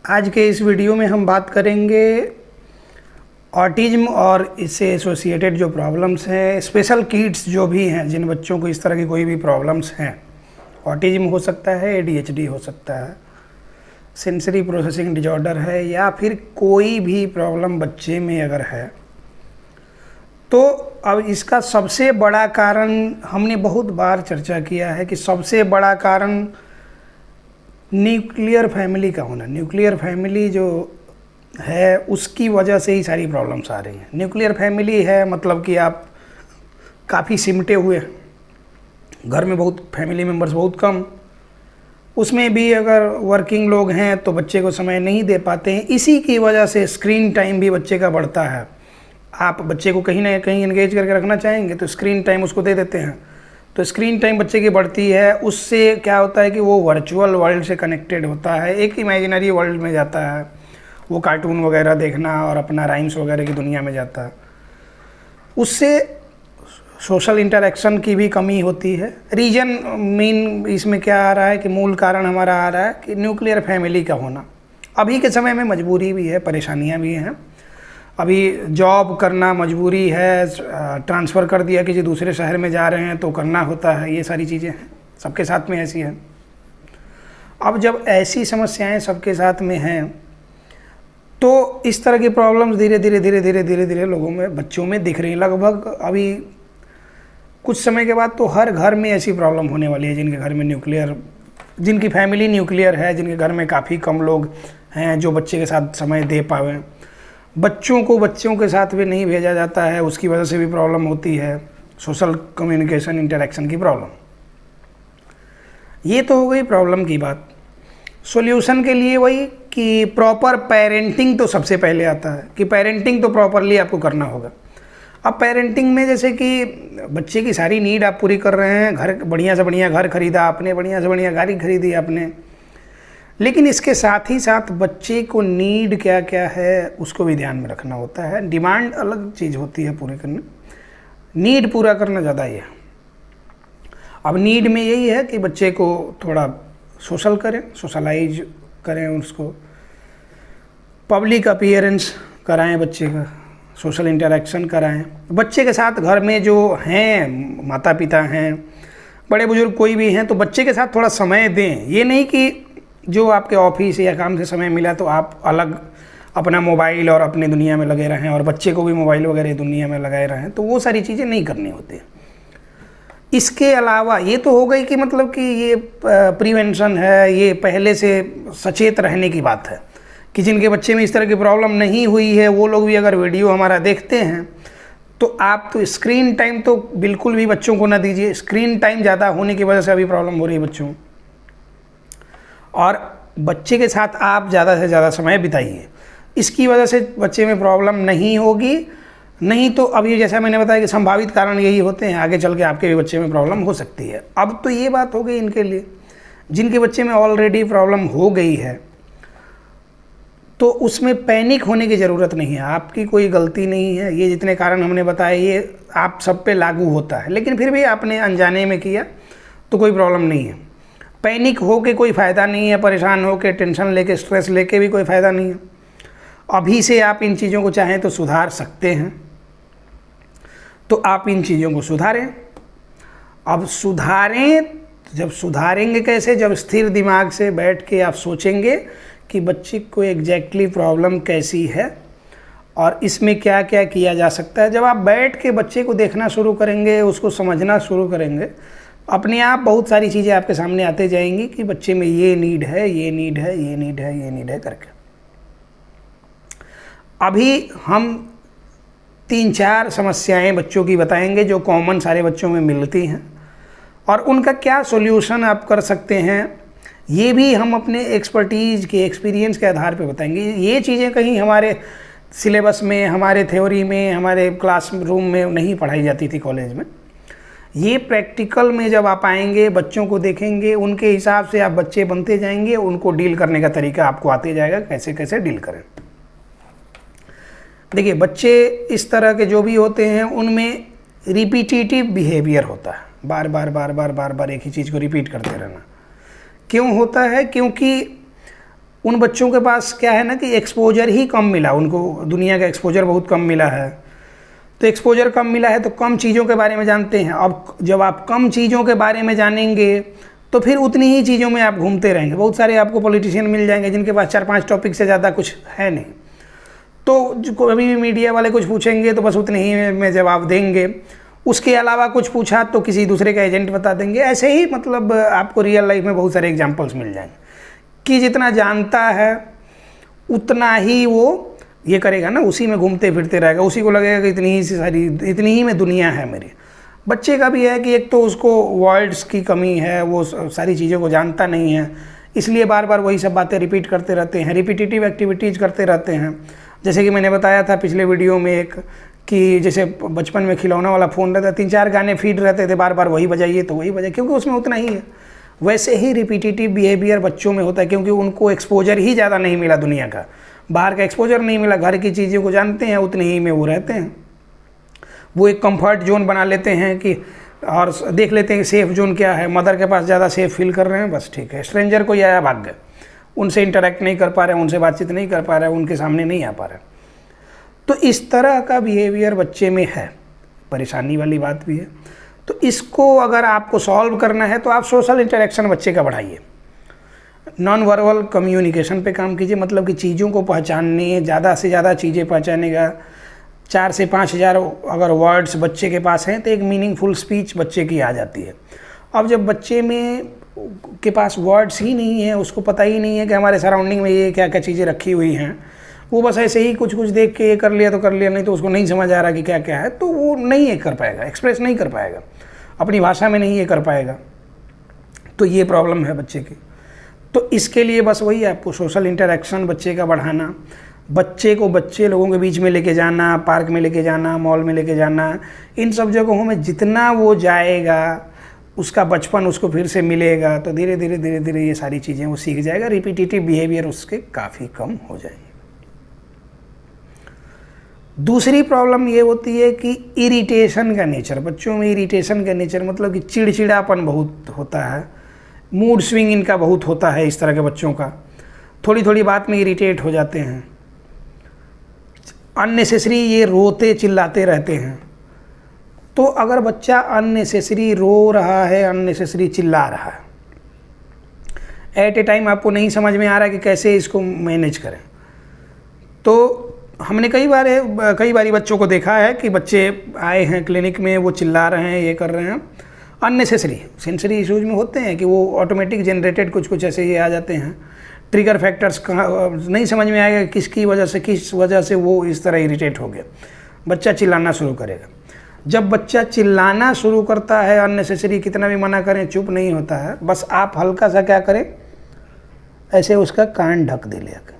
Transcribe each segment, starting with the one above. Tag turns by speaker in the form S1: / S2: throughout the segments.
S1: आज के इस वीडियो में हम बात करेंगे ऑटिज़्म और इससे एसोसिएटेड जो प्रॉब्लम्स हैं, स्पेशल किड्स जो भी हैं, जिन बच्चों को इस तरह की कोई भी प्रॉब्लम्स हैं। ऑटिज़्म हो सकता है, ADHD हो सकता है, सेंसरी प्रोसेसिंग डिजॉर्डर है, या फिर कोई भी प्रॉब्लम बच्चे में अगर है तो अब इसका सबसे बड़ा कारण हमने बहुत बार चर्चा किया है कि सबसे बड़ा कारण न्यूक्लियर फैमिली का होना। न्यूक्लियर फैमिली जो है उसकी वजह से ही सारी प्रॉब्लम्स आ रही हैं। न्यूक्लियर फैमिली है मतलब कि आप काफ़ी सिमटे हुए, घर में बहुत फैमिली मेम्बर्स बहुत कम, उसमें भी अगर वर्किंग लोग हैं तो बच्चे को समय नहीं दे पाते हैं। इसी की वजह से स्क्रीन टाइम भी बच्चे का बढ़ता है। आप बच्चे को कहीं ना कहीं एंगेज करके रखना चाहेंगे तो स्क्रीन टाइम उसको दे देते हैं, तो स्क्रीन टाइम बच्चे की बढ़ती है। उससे क्या होता है कि वो वर्चुअल वर्ल्ड से कनेक्टेड होता है, एक इमेजिनरी वर्ल्ड में जाता है, वो कार्टून वगैरह देखना और अपना राइम्स वगैरह की दुनिया में जाता है। उससे सोशल इंटरेक्शन की भी कमी होती है। रीजन मेन इसमें क्या आ रहा है कि मूल कारण हमारा आ रहा है कि न्यूक्लियर फैमिली का होना। अभी के समय में मजबूरी भी है, परेशानियां भी हैं। अभी जॉब करना मजबूरी है, ट्रांसफ़र कर दिया किसी दूसरे शहर में जा रहे हैं तो करना होता है, ये सारी चीज़ें हैं, सबके साथ में ऐसी है। अब जब ऐसी समस्याएं सबके साथ में हैं तो इस तरह की प्रॉब्लम्स धीरे धीरे लोगों में, बच्चों में दिख रही हैं। लगभग अभी कुछ समय के बाद तो हर घर में ऐसी प्रॉब्लम होने वाली है जिनके घर में न्यूक्लियर, जिनकी फैमिली न्यूक्लियर है, जिनके घर में काफ़ी कम लोग हैं जो बच्चे के साथ समय दे पाएँ। बच्चों को बच्चों के साथ भी नहीं भेजा जाता है, उसकी वजह से भी प्रॉब्लम होती है, सोशल कम्युनिकेशन इंटरेक्शन की प्रॉब्लम। ये तो हो गई प्रॉब्लम की बात। सॉल्यूशन के लिए वही कि प्रॉपर पेरेंटिंग तो सबसे पहले आता है कि पेरेंटिंग तो प्रॉपरली आपको करना होगा। अब पेरेंटिंग में जैसे कि बच्चे की सारी नीड आप पूरी कर रहे हैं, घर बढ़िया से बढ़िया घर खरीदा आपने, बढ़िया से बढ़िया गाड़ी खरीदी आपने, लेकिन इसके साथ ही साथ बच्चे को नीड क्या क्या है उसको भी ध्यान में रखना होता है। डिमांड अलग चीज़ होती है पूरी करना, नीड पूरा करना ज़्यादा ही है। अब नीड में यही है कि बच्चे को थोड़ा सोशल करें, सोशलाइज करें, उसको पब्लिक अपीयरेंस कराएं, बच्चे का सोशल इंटरेक्शन कराएं। बच्चे के साथ घर में जो हैं, माता पिता हैं, बड़े बुजुर्ग कोई भी हैं, तो बच्चे के साथ थोड़ा समय दें। ये नहीं कि जो आपके ऑफिस या काम से समय मिला तो आप अलग अपना मोबाइल और अपनी दुनिया में लगे रहें और बच्चे को भी मोबाइल वगैरह दुनिया में लगाए रहें, तो वो सारी चीज़ें नहीं करनी होती। इसके अलावा ये तो हो गई कि मतलब कि ये प्रिवेंशन है, ये पहले से सचेत रहने की बात है कि जिनके बच्चे में इस तरह की प्रॉब्लम नहीं हुई है वो लोग भी अगर वीडियो हमारा देखते हैं तो आप तो स्क्रीन टाइम तो बिल्कुल भी बच्चों को ना दीजिए। स्क्रीन टाइम ज़्यादा होने की वजह से अभी प्रॉब्लम हो रही है बच्चों, और बच्चे के साथ आप ज़्यादा से ज़्यादा समय बिताइए। इसकी वजह से बच्चे में प्रॉब्लम नहीं होगी। नहीं तो अभी जैसा मैंने बताया कि संभावित कारण यही होते हैं, आगे चल के आपके भी बच्चे में प्रॉब्लम हो सकती है। अब तो ये बात हो गई इनके लिए जिनके बच्चे में ऑलरेडी प्रॉब्लम हो गई है, तो उसमें पैनिक होने की ज़रूरत नहीं है। आपकी कोई गलती नहीं है। ये जितने कारण हमने बताए ये आप सब पे लागू होता है, लेकिन फिर भी आपने अनजाने में किया तो कोई प्रॉब्लम नहीं है। पैनिक हो के कोई फ़ायदा नहीं है, परेशान हो के, टेंशन लेके, स्ट्रेस लेके भी कोई फ़ायदा नहीं है। अभी से आप इन चीज़ों को चाहें तो सुधार सकते हैं, तो आप इन चीज़ों को सुधारें। अब सुधारें, जब सुधारेंगे कैसे? जब स्थिर दिमाग से बैठ के आप सोचेंगे कि बच्चे को एग्जैक्टली प्रॉब्लम कैसी है और इसमें क्या क्या किया जा सकता है। जब आप बैठ के बच्चे को देखना शुरू करेंगे, उसको समझना शुरू करेंगे, अपने आप बहुत सारी चीज़ें आपके सामने आते जाएंगी कि बच्चे में ये नीड है, ये नीड है, ये नीड है, ये नीड है करके। अभी हम 3-4 समस्याएं बच्चों की बताएंगे जो कॉमन सारे बच्चों में मिलती हैं और उनका क्या सॉल्यूशन आप कर सकते हैं, ये भी हम अपने एक्सपर्टीज़ के, एक्सपीरियंस के आधार पे बताएंगे। ये चीज़ें कहीं हमारे सिलेबस में, हमारे थ्योरी में, हमारे क्लास रूम में नहीं पढ़ाई जाती थी कॉलेज में। ये प्रैक्टिकल में जब आप आएंगे, बच्चों को देखेंगे, उनके हिसाब से आप बच्चे बनते जाएंगे, उनको डील करने का तरीका आपको आते जाएगा कैसे कैसे डील करें। देखिए, बच्चे इस तरह के जो भी होते हैं उनमें रिपीटिटिव बिहेवियर होता है, बार बार एक ही चीज़ को रिपीट करते रहना। क्यों होता है? क्योंकि उन बच्चों के पास क्या है ना कि एक्सपोजर ही कम मिला, उनको दुनिया का एक्सपोजर बहुत कम मिला है। तो एक्सपोजर कम मिला है तो कम चीज़ों के बारे में जानते हैं। अब जब आप कम चीज़ों के बारे में जानेंगे तो फिर उतनी ही चीज़ों में आप घूमते रहेंगे। बहुत सारे आपको पॉलिटिशियन मिल जाएंगे जिनके पास 4-5 टॉपिक से ज़्यादा कुछ है नहीं, तो कभी भी मीडिया वाले कुछ पूछेंगे तो बस उतने ही में जवाब देंगे। उसके अलावा कुछ पूछा तो किसी दूसरे का एजेंट बता देंगे। ऐसे ही मतलब आपको रियल लाइफ में बहुत सारे एग्जाम्पल्स मिल जाएंगे कि जितना जानता है उतना ही वो ये करेगा ना, उसी में घूमते फिरते रहेगा, उसी को लगेगा कि इतनी ही में दुनिया है मेरी। बच्चे का भी है कि एक तो उसको वर्ड्स की कमी है, वो सारी चीज़ों को जानता नहीं है, इसलिए बार बार वही सब बातें रिपीट करते रहते हैं, रिपीटिटिव एक्टिविटीज़ करते रहते हैं। जैसे कि मैंने बताया था पिछले वीडियो में एक कि जैसे बचपन में खिलौना वाला फ़ोन रहता, 3-4 गाने फीड रहते थे, बार बार वही बजाइए तो वही बजाइए, क्योंकि उसमें उतना ही है। वैसे ही रिपीटिटिव बिहेवियर बच्चों में होता है, क्योंकि उनको एक्सपोजर ही ज़्यादा नहीं मिला, दुनिया का बाहर का एक्सपोजर नहीं मिला, घर की चीज़ों को जानते हैं, उतने ही में वो रहते हैं। वो एक कंफर्ट जोन बना लेते हैं कि और देख लेते हैं कि सेफ़ जोन क्या है, मदर के पास ज़्यादा सेफ फील कर रहे हैं, बस ठीक है। स्ट्रेंजर कोई आया भाग गए, उनसे इंटरेक्ट नहीं कर पा रहे, उनसे बातचीत नहीं कर पा रहे, उनके सामने नहीं आ पा रहे। तो इस तरह का बिहेवियर बच्चे में है, परेशानी वाली बात भी है। तो इसको अगर आपको सॉल्व करना है तो आप सोशल इंटरेक्शन बच्चे का बढ़ाइए, नॉन वर्बल कम्युनिकेशन पे काम कीजिए, मतलब कि चीज़ों को पहचानने, ज़्यादा से ज़्यादा चीज़ें पहचानेगा। 4 से 5 हज़ार अगर वर्ड्स बच्चे के पास हैं तो एक मीनिंगफुल स्पीच बच्चे की आ जाती है। अब जब बच्चे में के पास वर्ड्स ही नहीं है, उसको पता ही नहीं है कि हमारे सराउंडिंग में ये क्या क्या चीज़ें रखी हुई हैं, वो बस ऐसे ही कुछ कुछ देख के ये कर लिया तो कर लिया, नहीं तो उसको नहीं समझ आ रहा कि क्या क्या है, तो वो नहीं ये कर पाएगा, एक्सप्रेस नहीं कर पाएगा, अपनी भाषा में नहीं ये कर पाएगा। तो ये प्रॉब्लम है बच्चे की। तो इसके लिए बस वही आपको सोशल इंटरेक्शन बच्चे का बढ़ाना, बच्चे को बच्चे लोगों के बीच में लेके जाना, पार्क में लेके जाना, मॉल में लेके जाना, इन सब जगहों में जितना वो जाएगा उसका बचपन उसको फिर से मिलेगा, तो धीरे धीरे ये सारी चीज़ें वो सीख जाएगा, रिपीटिटिव बिहेवियर उसके काफ़ी कम हो जाएंगे। दूसरी प्रॉब्लम ये होती है कि इरिटेशन का नेचर, बच्चों में इरिटेशन का नेचर मतलब कि चिड़चिड़ापन बहुत होता है, मूड स्विंग इनका बहुत होता है। इस तरह के बच्चों का थोड़ी थोड़ी बात में इरिटेट हो जाते हैं, अननेसेसरी ये रोते चिल्लाते रहते हैं। तो अगर बच्चा अननेसेसरी रो रहा है, अननेसेसरी चिल्ला रहा है, एट ए टाइम आपको नहीं समझ में आ रहा है कि कैसे इसको मैनेज करें, तो हमने कई बारी बच्चों को देखा है कि बच्चे आए हैं क्लिनिक में, वो चिल्ला रहे हैं, ये कर रहे हैं, अननेसेसरी सेंसरी इश्यूज में होते हैं कि वो ऑटोमेटिक जनरेटेड कुछ ऐसे ये आ जाते हैं, ट्रिगर फैक्टर्स कहाँ नहीं समझ में आएगा किसकी वजह से, किस वजह से वो इस तरह इरिटेट हो गया, बच्चा चिल्लाना शुरू करेगा। जब बच्चा चिल्लाना शुरू करता है अननेसेसरी, कितना भी मना करें चुप नहीं होता है, बस आप हल्का सा क्या करें, ऐसे उसका कान ढक दे लेकर,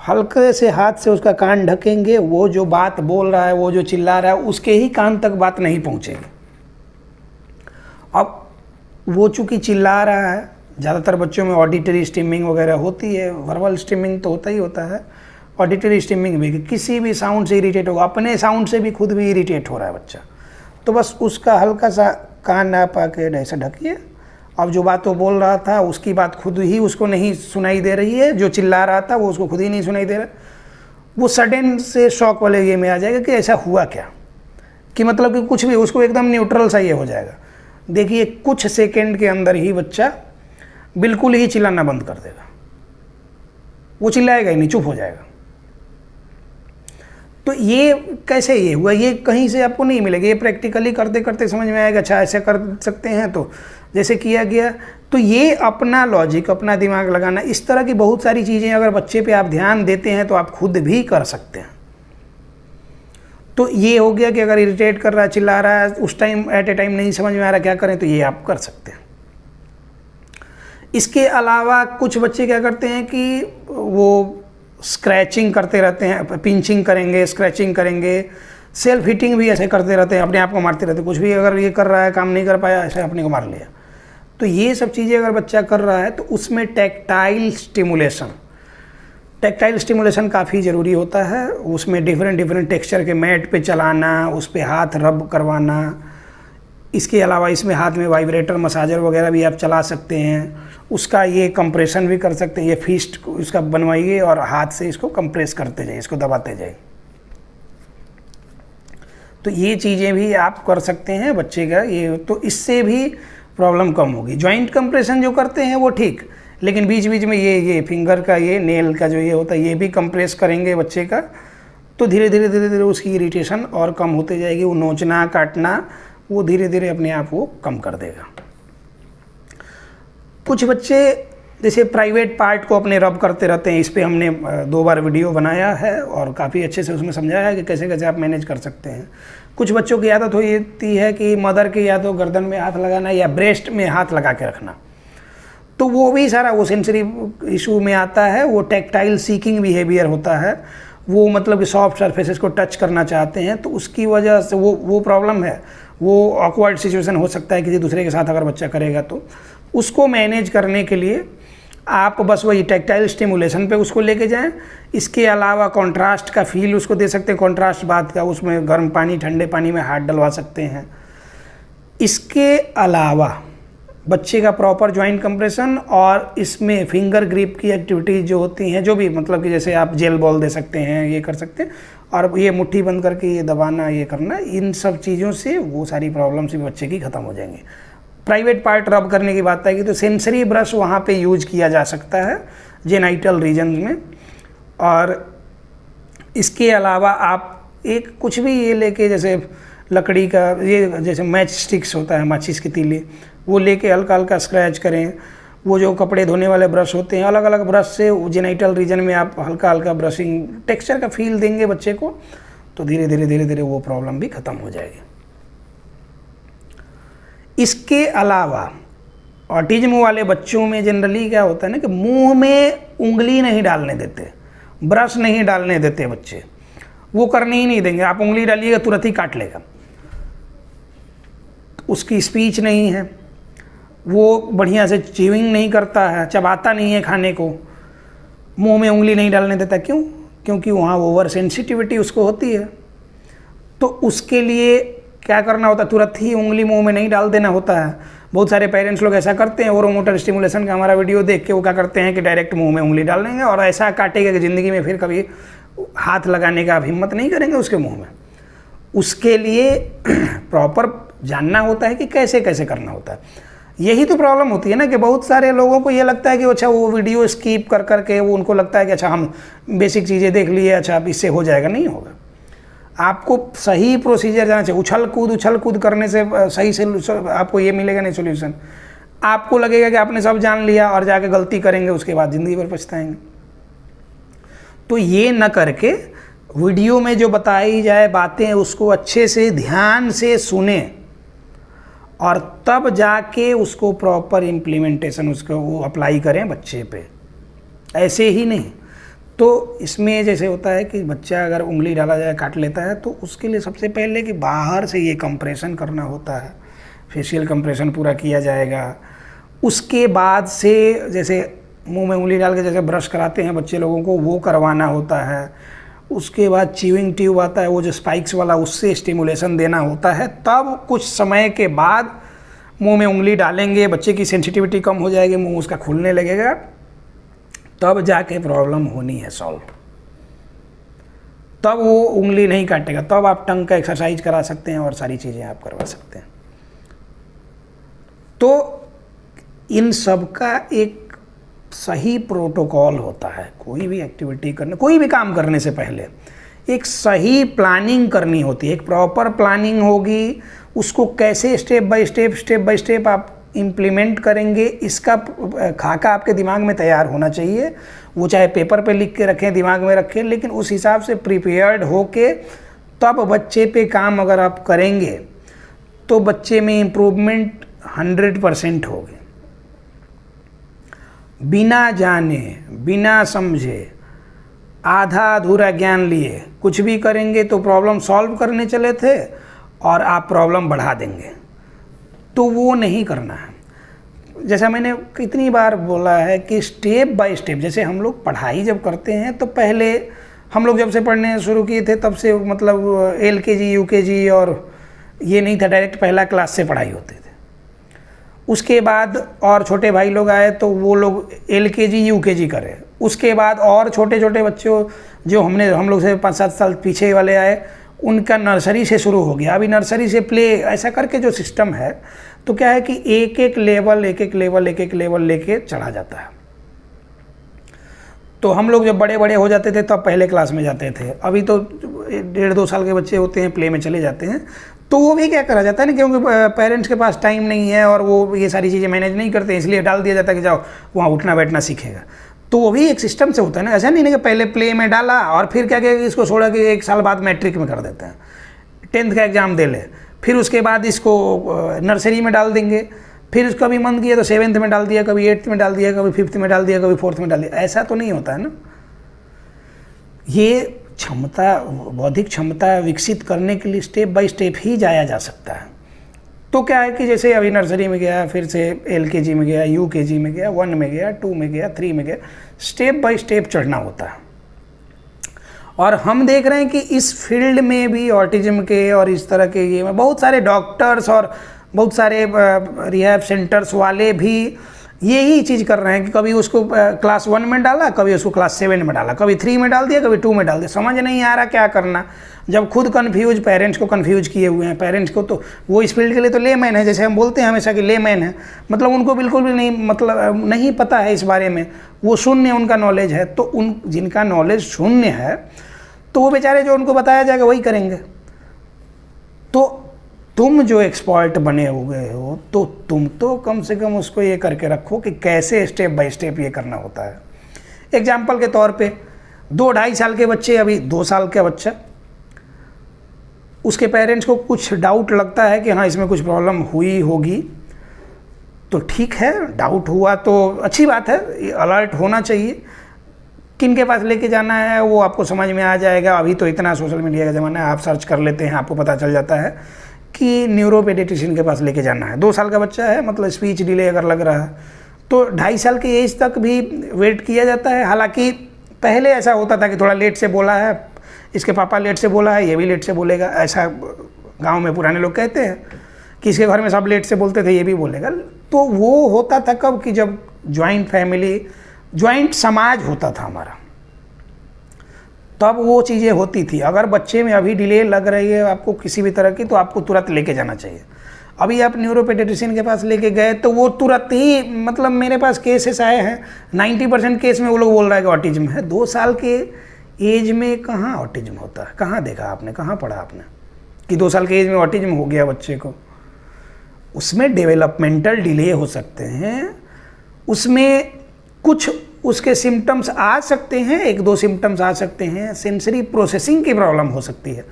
S1: हल्के से हाथ से उसका कान ढकेंगे, वो जो बात बोल रहा है, वो जो चिल्ला रहा है, उसके ही कान तक बात नहीं पहुंचेगी। अब वो चूँकि चिल्ला रहा है, ज़्यादातर बच्चों में ऑडिटरी स्टिमिंग वगैरह होती है, वर्बल स्टिमिंग तो होता ही होता है, ऑडिटरी स्टिमिंग भी, किसी भी साउंड से इरिटेट होगा, अपने साउंड से भी खुद भी इरिटेट हो रहा है बच्चा, तो बस उसका हल्का सा कान आप आके ऐसे ढकिए। अब जो बात वो बोल रहा था उसकी बात खुद ही उसको नहीं सुनाई दे रही है, जो चिल्ला रहा था वो उसको खुद ही नहीं सुनाई दे रहा, वो सडन से शॉक वाले ये में आ जाएगा कि ऐसा हुआ क्या, कि मतलब कि कुछ भी, उसको एकदम न्यूट्रल सा ये हो जाएगा। देखिए कुछ सेकंड के अंदर ही बच्चा बिल्कुल ही चिल्लाना बंद कर देगा, वो चिल्लाएगा ही नहीं, चुप हो जाएगा। तो ये कैसे ये हुआ, ये कहीं से आपको नहीं मिलेगा, ये प्रैक्टिकली करते करते समझ में आएगा, अच्छा ऐसे कर सकते हैं, तो जैसे किया गया। तो ये अपना लॉजिक, अपना दिमाग लगाना, इस तरह की बहुत सारी चीज़ें अगर बच्चे पे आप ध्यान देते हैं तो आप खुद भी कर सकते हैं। तो ये हो गया कि अगर इरिटेट कर रहा है, चिल्ला रहा है, उस टाइम एट ए टाइम नहीं समझ में आ रहा क्या करें, तो ये आप कर सकते हैं। इसके अलावा कुछ बच्चे क्या करते हैं कि वो स्क्रैचिंग करते रहते हैं, पिंचिंग करेंगे, स्क्रैचिंग करेंगे, सेल्फ हिटिंग भी ऐसे करते रहते हैं, अपने आप को मारते रहते हैं, कुछ भी अगर ये कर रहा है, काम नहीं कर पाया, ऐसे अपने को मार लिया। तो ये सब चीज़ें अगर बच्चा कर रहा है तो उसमें टैक्टाइल स्टिमुलेशन काफ़ी ज़रूरी होता है। उसमें डिफरेंट टेक्सचर के मैट पे चलाना, उस पर हाथ रब करवाना, इसके अलावा इसमें हाथ में वाइब्रेटर मसाजर वगैरह भी आप चला सकते हैं, उसका ये कंप्रेशन भी कर सकते हैं। ये फिस्ट इसका बनवाइए और हाथ से इसको कंप्रेस करते जाइए, इसको दबाते जाइए। तो ये चीज़ें भी आप कर सकते हैं बच्चे का, ये तो इससे भी प्रॉब्लम कम होगी। जॉइंट कंप्रेशन जो करते हैं वो ठीक, लेकिन बीच बीच में ये फिंगर का, ये नेल का जो ये होता है, ये भी कंप्रेस करेंगे बच्चे का, तो धीरे धीरे उसकी इरिटेशन और कम होते जाएगी। वो नोचना काटना वो धीरे धीरे अपने आप वो कम कर देगा। कुछ बच्चे जैसे प्राइवेट पार्ट को अपने रब करते रहते हैं, इस पर हमने 2 बार वीडियो बनाया है और काफ़ी अच्छे से उसमें समझाया है कि कैसे कैसे आप मैनेज कर सकते हैं। कुछ बच्चों की आदत होती है कि मदर की या तो गर्दन में हाथ लगाना या ब्रेस्ट में हाथ लगा के रखना, तो वो भी सारा वो सेंसरी इशू में आता है। वो टैक्टाइल सीकिंग बिहेवियर होता है, वो मतलब कि सॉफ्ट सरफेसेस को टच करना चाहते हैं, तो उसकी वजह से वो प्रॉब्लम है। वो ऑकवर्ड सिचुएशन हो सकता है किसी दूसरे के साथ अगर बच्चा करेगा, तो उसको मैनेज करने के लिए आप बस वही टैक्टाइल स्टिमुलेशन पे उसको लेके जाएं। इसके अलावा कंट्रास्ट का फील उसको दे सकते हैं, कंट्रास्ट बात का, उसमें गर्म पानी ठंडे पानी में हाथ डलवा सकते हैं। इसके अलावा बच्चे का प्रॉपर जॉइंट कंप्रेशन और इसमें फिंगर ग्रिप की एक्टिविटीज जो होती हैं, जो भी मतलब कि जैसे आप जेल बॉल दे सकते हैं, ये कर सकते हैं, और ये मुट्ठी बंद करके ये दबाना, ये करना, इन सब चीज़ों से वो सारी प्रॉब्लम्स भी बच्चे की ख़त्म हो जाएंगी। प्राइवेट पार्ट रब करने की बात आएगी तो सेंसरी ब्रश वहाँ पे यूज किया जा सकता है जेनाइटल रीजन में। और इसके अलावा आप एक कुछ भी ये लेके, जैसे लकड़ी का ये जैसे मैच स्टिक्स होता है, माचिस की तीली, वो लेके हल्का हल्का स्क्रैच करें। वो जो कपड़े धोने वाले ब्रश होते हैं, अलग अलग ब्रश से जेनाइटल रीजन में आप हल्का हल्का ब्रशिंग, टेक्सचर का फील देंगे बच्चे को, तो धीरे धीरे वो प्रॉब्लम भी ख़त्म हो जाएगी। इसके अलावा ऑटिज्म वाले बच्चों में जनरली क्या होता है ना कि मुंह में उंगली नहीं डालने देते, ब्रश नहीं डालने देते बच्चे, वो करने ही नहीं देंगे। आप उंगली डालिएगा तुरंत ही काट लेगा। उसकी स्पीच नहीं है, वो बढ़िया से च्यूइंग नहीं करता है, चबाता नहीं है खाने को, मुंह में उंगली नहीं डालने देता। क्यों? क्योंकि वहाँ ओवर सेंसिटिविटी उसको होती है। तो उसके लिए क्या करना होता है, तुरंत ही उंगली मुंह में नहीं डाल देना होता है। बहुत सारे पेरेंट्स लोग ऐसा करते हैं, ओरोमोटर स्टिमुलेशन का हमारा वीडियो देख के वो क्या करते हैं कि डायरेक्ट मुंह में उंगली डाल देंगे और ऐसा काटेगा कि ज़िंदगी में फिर कभी हाथ लगाने का हिम्मत नहीं करेंगे उसके मुंह में। उसके लिए प्रॉपर जानना होता है कि कैसे कैसे करना होता है। यही तो प्रॉब्लम होती है ना कि बहुत सारे लोगों को ये लगता है कि अच्छा वो वीडियो स्किप कर करके वो उनको लगता है कि अच्छा हम बेसिक चीज़ें देख लिए, अच्छा अब इससे हो जाएगा। नहीं होगा। आपको सही प्रोसीजर जाना चाहिए। उछल कूद करने से सही से आपको ये मिलेगा नहीं सोल्यूशन। आपको लगेगा कि आपने सब जान लिया और जाके गलती करेंगे, उसके बाद ज़िंदगी भर पछताएंगे। तो ये न करके वीडियो में जो बताई जाए बातें उसको अच्छे से ध्यान से सुने और तब जाके उसको प्रॉपर इम्प्लीमेंटेशन उसको वो अप्लाई करें बच्चे पे, ऐसे ही नहीं। तो इसमें जैसे होता है कि बच्चा अगर उंगली डाला जाए काट लेता है, तो उसके लिए सबसे पहले कि बाहर से ये कंप्रेशन करना होता है, फेशियल कंप्रेशन पूरा किया जाएगा। उसके बाद से जैसे मुंह में उंगली डाल के जैसे ब्रश कराते हैं बच्चे लोगों को, वो करवाना होता है। उसके बाद च्यूइंग ट्यूब आता है, वो जो स्पाइक्स वाला, उससे स्टिमुलेशन देना होता है। तब कुछ समय के बाद मुंह में उंगली डालेंगे, बच्चे की सेंसिटिविटी कम हो जाएगी, मुंह उसका खुलने लगेगा, तब जाके प्रॉब्लम होनी है सॉल्व। तब वो उंगली नहीं काटेगा, तब आप टंग का एक्सरसाइज करा सकते हैं और सारी चीज़ें आप करवा सकते हैं। तो इन सब का एक सही प्रोटोकॉल होता है। कोई भी एक्टिविटी करने, कोई भी काम करने से पहले एक सही प्लानिंग करनी होती है। एक प्रॉपर प्लानिंग होगी, उसको कैसे स्टेप बाय स्टेप आप इम्प्लीमेंट करेंगे, इसका खाका आपके दिमाग में तैयार होना चाहिए। वो चाहे पेपर पे लिख के रखें, दिमाग में रखें, लेकिन उस हिसाब से प्रिपेयर्ड होके तब बच्चे पे काम अगर आप करेंगे तो बच्चे में इम्प्रूवमेंट 100% होगी। बिना जाने बिना समझे आधा अधूरा ज्ञान लिए कुछ भी करेंगे तो प्रॉब्लम सॉल्व करने चले थे और आप प्रॉब्लम बढ़ा देंगे, तो वो नहीं करना है। जैसा मैंने कितनी बार बोला है कि स्टेप बाय स्टेप, जैसे हम लोग पढ़ाई जब करते हैं तो पहले हम लोग जब से पढ़ने शुरू किए थे तब से मतलब LKG UKG और ये नहीं था डायरेक्ट पहला क्लास से पढ़ाई होती थी। उसके बाद और छोटे भाई लोग आए तो वो लोग LKG UKG करे। उसके बाद और छोटे छोटे बच्चों जो हम लोग से 5-7 साल पीछे वाले आए, उनका नर्सरी से शुरू हो गया। अभी नर्सरी से प्ले, ऐसा करके जो सिस्टम है, तो क्या है कि एक एक लेवल लेके चढ़ा जाता है। तो हम लोग जब बड़े बड़े हो जाते थे तब पहले क्लास में जाते थे। अभी तो 1.5-2 साल के बच्चे होते हैं, प्ले में चले जाते हैं। तो वो भी क्या करा जाता है ना, क्योंकि पेरेंट्स के पास टाइम नहीं है और वो ये सारी चीज़ें मैनेज नहीं करते, इसलिए डाल दिया जाता है कि जाओ वहाँ उठना बैठना सीखेगा। तो वो भी एक सिस्टम से होता है ना, ऐसा नहीं ना कि पहले प्ले में डाला और फिर क्या किया कि इसको छोड़ा कि 1 साल बाद मैट्रिक में कर देते हैं, 10th का एग्ज़ाम दे ले, फिर उसके बाद इसको नर्सरी में डाल देंगे, फिर उसका भी मन किया तो 7th में डाल दिया, कभी 8th में डाल दिया, कभी 5th में डाल दिया, कभी 4th में डाल दिया। ऐसा तो नहीं होता है ना। ये क्षमता, बौद्धिक क्षमता विकसित करने के लिए स्टेप बाय स्टेप ही जाया जा सकता है। तो क्या है कि जैसे अभी नर्सरी में गया, फिर से LKG में गया, UKG में गया, 1 में गया, 2 में गया, 3 में गया, स्टेप बाय स्टेप चढ़ना होता है। और हम देख रहे हैं कि इस फील्ड में भी ऑटिज्म के और इस तरह के ये में बहुत सारे डॉक्टर्स और बहुत सारे रिहैब सेंटर्स वाले भी यही चीज़ कर रहे हैं कि कभी उसको क्लास 1 में डाला, कभी उसको क्लास 7 में डाला, कभी 3 में डाल दिया, कभी 2 में डाल दिया। समझ नहीं आ रहा क्या करना, जब खुद कन्फ्यूज, पेरेंट्स को कन्फ्यूज किए हुए हैं। पेरेंट्स को तो वो इस फील्ड के लिए तो लेमैन है, जैसे हम बोलते हैं हमेशा कि लेमैन है, मतलब उनको बिल्कुल भी नहीं, मतलब नहीं पता है इस बारे में, वो शून्य उनका नॉलेज है। तो उन जिनका नॉलेज शून्य है तो वो बेचारे जो उनको बताया जाएगा वही करेंगे। तो तुम जो एक्सपर्ट बने हुए हो तो तुम तो कम से कम उसको ये करके रखो कि कैसे स्टेप बाय स्टेप ये करना होता है। एग्जाम्पल के तौर पे 2-2.5 साल के बच्चे, अभी 2 साल का बच्चा, उसके पेरेंट्स को कुछ डाउट लगता है कि हाँ इसमें कुछ प्रॉब्लम हुई होगी, तो ठीक है, डाउट हुआ तो अच्छी बात है, अलर्ट होना चाहिए। किन के पास लेके जाना है वो आपको समझ में आ जाएगा। अभी तो इतना सोशल मीडिया का ज़माना है, आप सर्च कर लेते हैं, आपको पता चल जाता है कि न्यूरोपेडिट्रिशियन के पास लेके जाना है। 2 साल का बच्चा है, मतलब स्पीच डिले अगर लग रहा है तो 2.5 साल की एज तक भी वेट किया जाता है। हालांकि पहले ऐसा होता था कि थोड़ा लेट से बोला है, इसके पापा लेट से बोला है, ये भी लेट से बोलेगा, ऐसा गांव में पुराने लोग कहते हैं कि इसके घर में सब लेट से बोलते थे, ये भी बोलेगा। तो वो होता था कब कि जब ज्वाइंट फैमिली, ज्वाइंट समाज होता था हमारा, तब वो चीज़ें होती थी। अगर बच्चे में अभी डिले लग रही है आपको किसी भी तरह की, तो आपको तुरंत लेके जाना चाहिए। अभी आप न्यूरोपेडिट्रिशियन के पास लेके गए तो वो तुरंत ही, मतलब मेरे पास केसेस आए हैं, 90% केस में वो लोग बोल रहा है कि ऑटिज्म है। 2 साल के एज में कहाँ ऑटिज्म होता है? कहाँ देखा आपने, कहाँ पढ़ा आपने कि 2 साल के एज में ऑटिज्म हो गया बच्चे को? उसमें डेवलपमेंटल डिले हो सकते हैं, उसमें कुछ उसके सिम्टम्स आ सकते हैं, 1-2 सिम्टम्स आ सकते हैं, सेंसरी प्रोसेसिंग की प्रॉब्लम हो सकती है।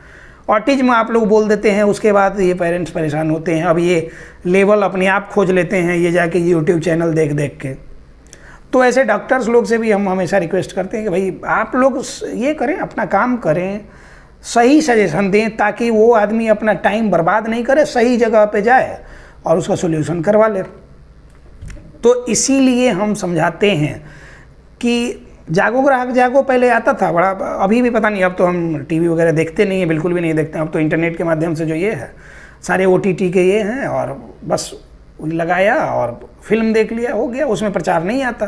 S1: ऑटिज्म आप लोग बोल देते हैं, उसके बाद ये पेरेंट्स परेशान होते हैं। अब ये लेवल अपने आप खोज लेते हैं, ये जाके यूट्यूब चैनल देख देख के। तो ऐसे डॉक्टर्स लोग से भी हम हमेशा रिक्वेस्ट करते हैं कि भाई आप लोग ये करें, अपना काम करें, सही सजेशन दें, ताकि वो आदमी अपना टाइम बर्बाद नहीं करे, सही जगह पे जाए और उसका सोल्यूशन करवा ले। तो इसीलिए हम समझाते हैं कि जागो ग्राहक जागो पहले आता था बड़ा, अभी भी पता नहीं, अब तो हम टीवी वगैरह देखते नहीं है, बिल्कुल भी नहीं देखते। अब तो इंटरनेट के माध्यम से जो ये है, सारे OTT के ये हैं, और बस लगाया और फिल्म देख लिया, हो गया। उसमें प्रचार नहीं आता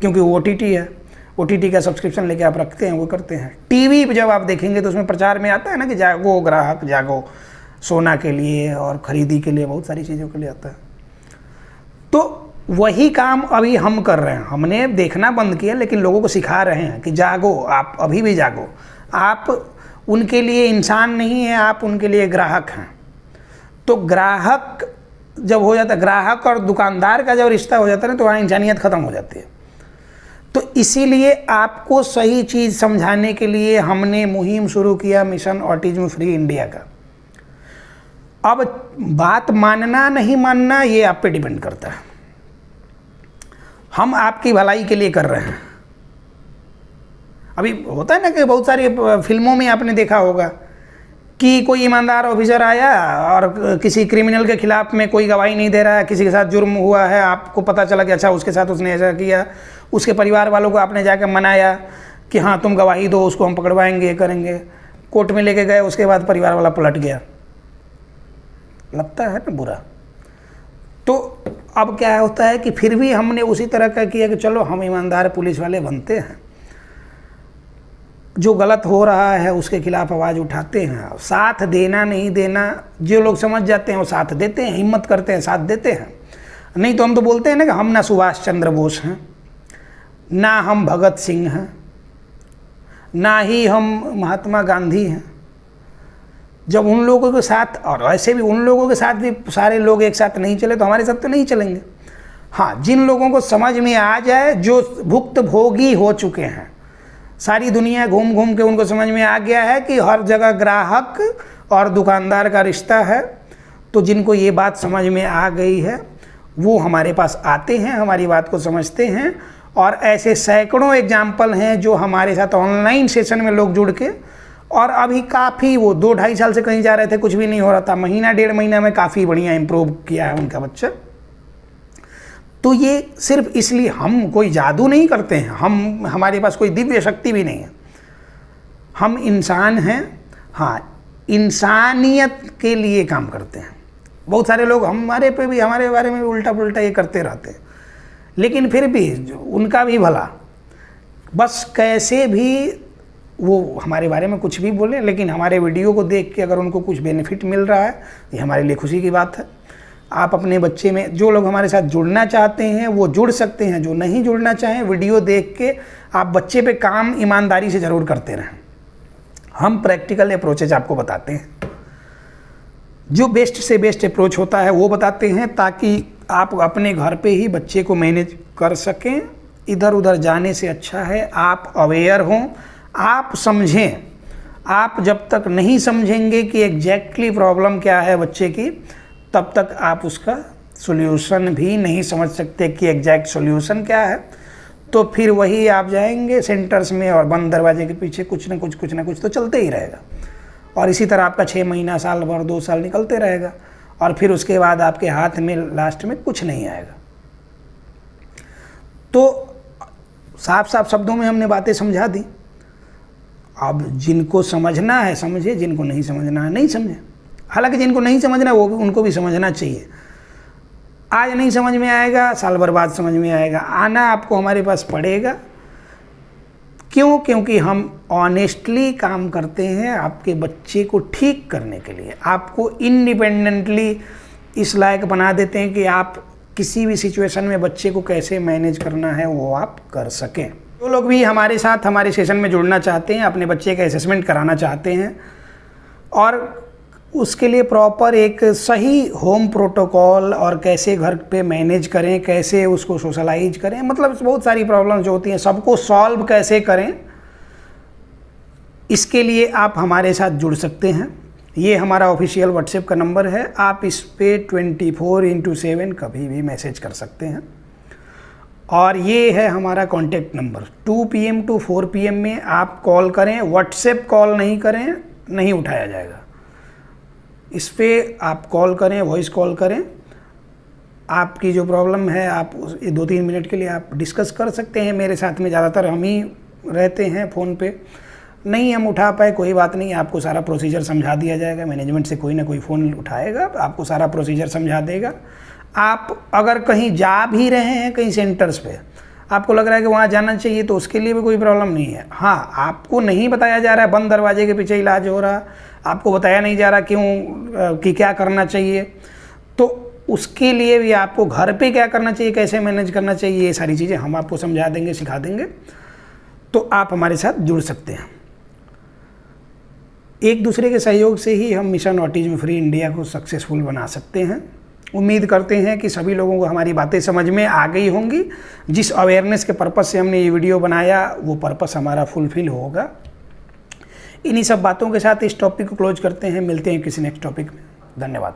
S1: क्योंकि वो OTT है। OTT का सब्सक्रिप्शन लेके आप रखते हैं, वो करते हैं। टीवी पे जब आप देखेंगे तो उसमें प्रचार में आता है ना कि जागो ग्राहक जागो, सोना के लिए और ख़रीदी के लिए, बहुत सारी चीज़ों के लिए आता है। तो वही काम अभी हम कर रहे हैं। हमने देखना बंद किया, लेकिन लोगों को सिखा रहे हैं कि जागो, आप अभी भी जागो। आप उनके लिए इंसान नहीं है, आप उनके लिए ग्राहक हैं। तो ग्राहक जब हो जाता है, ग्राहक और दुकानदार का जब रिश्ता हो जाता है ना, तो वहाँ इंसानियत ख़त्म हो जाती है। तो इसीलिए आपको सही चीज़ समझाने के लिए हमने मुहिम शुरू किया, मिशन ऑटिज्म फ्री इंडिया का। अब बात मानना नहीं मानना ये आप पे डिपेंड करता है। हम आपकी भलाई के लिए कर रहे हैं। अभी होता है ना कि बहुत सारी फिल्मों में आपने देखा होगा कि कोई ईमानदार ऑफिसर आया और किसी क्रिमिनल के खिलाफ में कोई गवाही नहीं दे रहा है, किसी के साथ जुर्म हुआ है, आपको पता चला कि अच्छा उसके साथ उसने ऐसा किया, उसके परिवार वालों को आपने जाकर मनाया कि हाँ तुम गवाही दो, उसको हम पकड़वाएंगे, ये करेंगे। कोर्ट में लेके गए, उसके बाद परिवार वाला पलट गया। लगता है ना बुरा। तो अब क्या होता है कि फिर भी हमने उसी तरह का किया कि चलो हम ईमानदार पुलिस वाले बनते हैं, जो गलत हो रहा है उसके खिलाफ आवाज़ उठाते हैं। साथ देना नहीं देना, जो लोग समझ जाते हैं वो साथ देते हैं, हिम्मत करते हैं, साथ देते हैं। नहीं तो हम तो बोलते हैं ना कि हम ना सुभाष चंद्र बोस हैं, ना हम भगत सिंह हैं, ना ही हम महात्मा गांधी हैं। जब उन लोगों के साथ, और ऐसे भी उन लोगों के साथ भी सारे लोग एक साथ नहीं चले तो हमारे साथ तो नहीं चलेंगे। हाँ, जिन लोगों को समझ में आ जाए, जो भुक्तभोगी हो चुके हैं, सारी दुनिया घूम घूम के उनको समझ में आ गया है कि हर जगह ग्राहक और दुकानदार का रिश्ता है, तो जिनको ये बात समझ में आ गई है वो हमारे पास आते हैं, हमारी बात को समझते हैं। और ऐसे सैकड़ों एग्जाम्पल हैं जो हमारे साथ ऑनलाइन सेशन में लोग जुड़ के, और अभी काफ़ी, वो 2-2.5 साल से कहीं जा रहे थे, कुछ भी नहीं हो रहा था, महीना 1.5 महीना में काफ़ी बढ़िया इम्प्रूव किया है उनका बच्चा। तो ये सिर्फ इसलिए, हम कोई जादू नहीं करते हैं, हमारे पास कोई दिव्य शक्ति भी नहीं है, हम इंसान हैं। हाँ, इंसानियत के लिए काम करते हैं। बहुत सारे लोग हमारे बारे में उल्टा पुल्टा ये करते रहते हैं, लेकिन फिर भी उनका भी भला, बस कैसे भी वो हमारे बारे में कुछ भी बोलें, लेकिन हमारे वीडियो को देख के अगर उनको कुछ बेनिफिट मिल रहा है, ये हमारे लिए खुशी की बात है। आप अपने बच्चे में, जो लोग हमारे साथ जुड़ना चाहते हैं वो जुड़ सकते हैं, जो नहीं जुड़ना चाहें वीडियो देख के आप बच्चे पे काम ईमानदारी से ज़रूर करते रहें। हम प्रैक्टिकल अप्रोचेज आपको बताते हैं, जो बेस्ट से बेस्ट अप्रोच होता है वो बताते हैं, ताकि आप अपने घर पे ही बच्चे को मैनेज कर सकें। इधर उधर जाने से अच्छा है आप अवेयर हों, आप समझें। आप जब तक नहीं समझेंगे कि एग्जैक्टली प्रॉब्लम क्या है बच्चे की, तब तक आप उसका सॉल्यूशन भी नहीं समझ सकते कि एग्जैक्ट सॉल्यूशन क्या है। तो फिर वही आप जाएंगे सेंटर्स में और बंद दरवाजे के पीछे कुछ ना कुछ तो चलते ही रहेगा, और इसी तरह आपका 6 महीना, साल भर, 2 साल निकलते रहेगा, और फिर उसके बाद आपके हाथ में लास्ट में कुछ नहीं आएगा। तो साफ साफ शब्दों में हमने बातें समझा दी। अब जिनको समझना है समझे, जिनको नहीं समझना है नहीं समझे। हालांकि जिनको नहीं समझना वो भी, उनको भी समझना चाहिए। आज नहीं समझ में आएगा, साल भर बाद समझ में आएगा, आना आपको हमारे पास पड़ेगा। क्यों? क्योंकि हम ऑनेस्टली काम करते हैं आपके बच्चे को ठीक करने के लिए, आपको इंडिपेंडेंटली इस लायक बना देते हैं कि आप किसी भी सिचुएशन में बच्चे को कैसे मैनेज करना है वो आप कर सकें। जो लोग भी हमारे साथ हमारे सेशन में जुड़ना चाहते हैं, अपने बच्चे का असेसमेंट कराना चाहते हैं, और उसके लिए प्रॉपर एक सही होम प्रोटोकॉल, और कैसे घर पे मैनेज करें, कैसे उसको सोशलाइज करें, मतलब बहुत सारी प्रॉब्लम्स जो होती हैं सबको सॉल्व कैसे करें, इसके लिए आप हमारे साथ जुड़ सकते हैं। ये हमारा ऑफिशियल व्हाट्सएप का नंबर है, आप इस पे 24/7 कभी भी मैसेज कर सकते हैं। और ये है हमारा contact number, 2 PM to 4 PM में आप कॉल करें, व्हाट्सएप कॉल नहीं करें, नहीं उठाया जाएगा। इस पे आप कॉल करें, वॉइस कॉल करें, आपकी जो प्रॉब्लम है आप 2-3 मिनट के लिए आप डिस्कस कर सकते हैं मेरे साथ में। ज़्यादातर हम ही रहते हैं फ़ोन पे, नहीं हम उठा पाए कोई बात नहीं, आपको सारा प्रोसीजर समझा दिया जाएगा। मैनेजमेंट से कोई ना कोई फ़ोन उठाएगा, आपको सारा प्रोसीजर समझा देगा। आप अगर कहीं जा भी रहे हैं, कहीं सेंटर्स पे आपको लग रहा है कि वहाँ जाना चाहिए, तो उसके लिए भी कोई प्रॉब्लम नहीं है। हाँ, आपको नहीं बताया जा रहा है बंद दरवाजे के पीछे इलाज हो रहा, आपको बताया नहीं जा रहा क्यों कि क्या करना चाहिए, तो उसके लिए भी आपको घर पे क्या करना चाहिए, कैसे मैनेज करना चाहिए, ये सारी चीज़ें हम आपको समझा देंगे, सिखा देंगे। तो आप हमारे साथ जुड़ सकते हैं। एक दूसरे के सहयोग से ही हम मिशन ऑटिज्म फ्री इंडिया को सक्सेसफुल बना सकते हैं। उम्मीद करते हैं कि सभी लोगों को हमारी बातें समझ में आ गई होंगी। जिस अवेयरनेस के पर्पज़ से हमने ये वीडियो बनाया वो पर्पज़ हमारा फुलफिल होगा। इन्हीं सब बातों के साथ इस टॉपिक को क्लोज करते हैं। मिलते हैं किसी नेक्स्ट टॉपिक में। धन्यवाद।